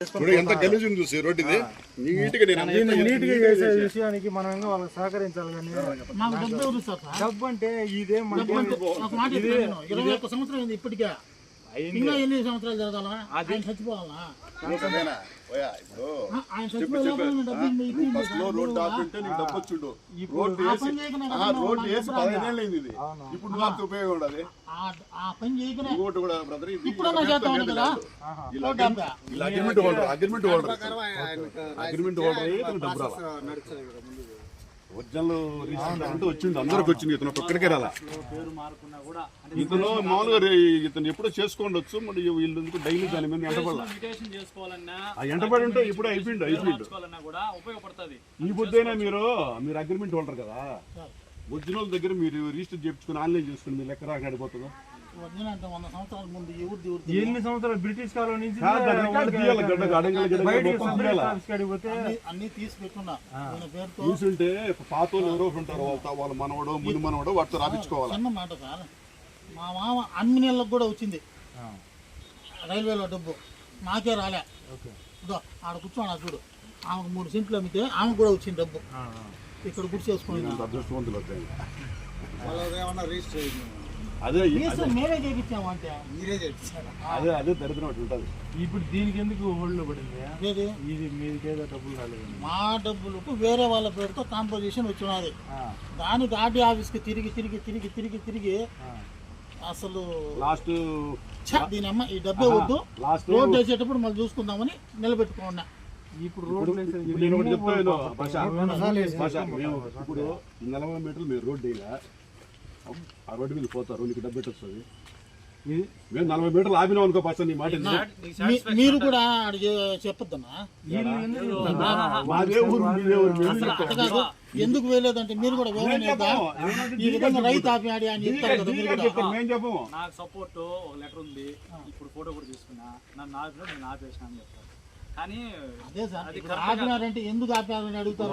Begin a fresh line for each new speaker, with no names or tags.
ఎంత గలీజ్ ఉంది చూసి రోడ్డు ఇది
నీట్గా చేసే విషయానికి మనం ఇంకా వాళ్ళకి సహకరించాలి. కానీ డబ్బు అంటే ఇదే
ఇది 21 సంవత్సరాలు ఇప్పటికే ఇంకా ఎన్ని సంవత్సరాలు జరగాలా? ఆయన చచ్చిపోవాలా? ఆయన
ఒరిజినల్ రీసెంట్ అంటే వచ్చిండు, అందరికి వచ్చింది. ఇతను ఒక్కడికే రాలా. ఇతను మామూలుగా ఇతను ఎప్పుడో చేసుకోండొచ్చు. మరి వీళ్ళు డైలీ దాని మీద ఎంటబడి ఉంటే ఇప్పుడు అయిపోయిండు. ఈ బుద్ధైనా మీరు అగ్రిమెంట్ హోల్డర్ కదా, ఒరిజినల్ దగ్గర మీరు రిజిస్టర్ చేయించుకుని ఆన్లైన్ చేసుకుని మీరు లెక్క రాక అడిపోతుందా?
ఎన్ని సంవత్సరాలు బ్రిటిష్ కాలం నుంచి
చూసుంటే పాతోళ్ళు ఎవరో ఉంటారు, వాళ్ళ మనవడో ముని మనవడో వాటితో రాపించుకోవాలి.
అన్నమాట సార్, మా మామ అన్ని నెలలకు కూడా వచ్చింది రైల్వేలో డబ్బు, నాకే రాలే. ఆడ కూర్చోండి చూడు, ఆమెకు 3 సెంట్లు అమ్మితే ఆమెకు కూడా వచ్చింది డబ్బు. ఇక్కడ గుర్తు చేసుకుని
అదృష్టవంతులు వస్తాయి. అదే దరిద్రం అటు ఉంటుంది.
ఇప్పుడు దీనికి ఎందుకు హోల్డ్ పడింది? ఇది మీకేదో డబ్బులు రాలేదు.
మా డబ్బులకు వేరే వాళ్ళ పేరుతో కాంపోజిషన్ వచ్చినది. దానికి ఆర్డీ ఆఫీస్కి తిరిగి అసలు
లాస్ట్
దీని అమ్మ ఈ డబ్బే వద్దు, రోడ్డు వేసేటప్పుడు మళ్ళీ చూసుకుందామని నిలబెట్టుకున్నా.
ఇప్పుడు రోడ్డు
నేను ఒకటి చెప్తాను ఇప్పుడు 40 మీటర్లు మీరు రోడ్డు వేయగా ఆ రోడ్డు మీద పోతారు, నీకు డబ్బు వస్తుంది. మేము 40 మీటర్లు ఆపినాం అనుకో పర్సన్, నీ మాట
మీరు కూడా చెప్పొద్దన్నా. ఎందుకు వేయలేదంటే మీరు కూడా ఈ విధంగా రైతు ఆపి ఆడి అని చెప్తారు.
మేము చెప్పము.
నాకు సపోర్ట్ ఒక లెటర్ ఉంది, ఇప్పుడు ఫోటో కూడా తీసుకున్నా, నన్ను ఆపినా నేను ఆపేసిన అని చెప్తాను. కానీ
అదే సార్, ఆపినారంటే ఎందుకు ఆపారని అడుగుతారు.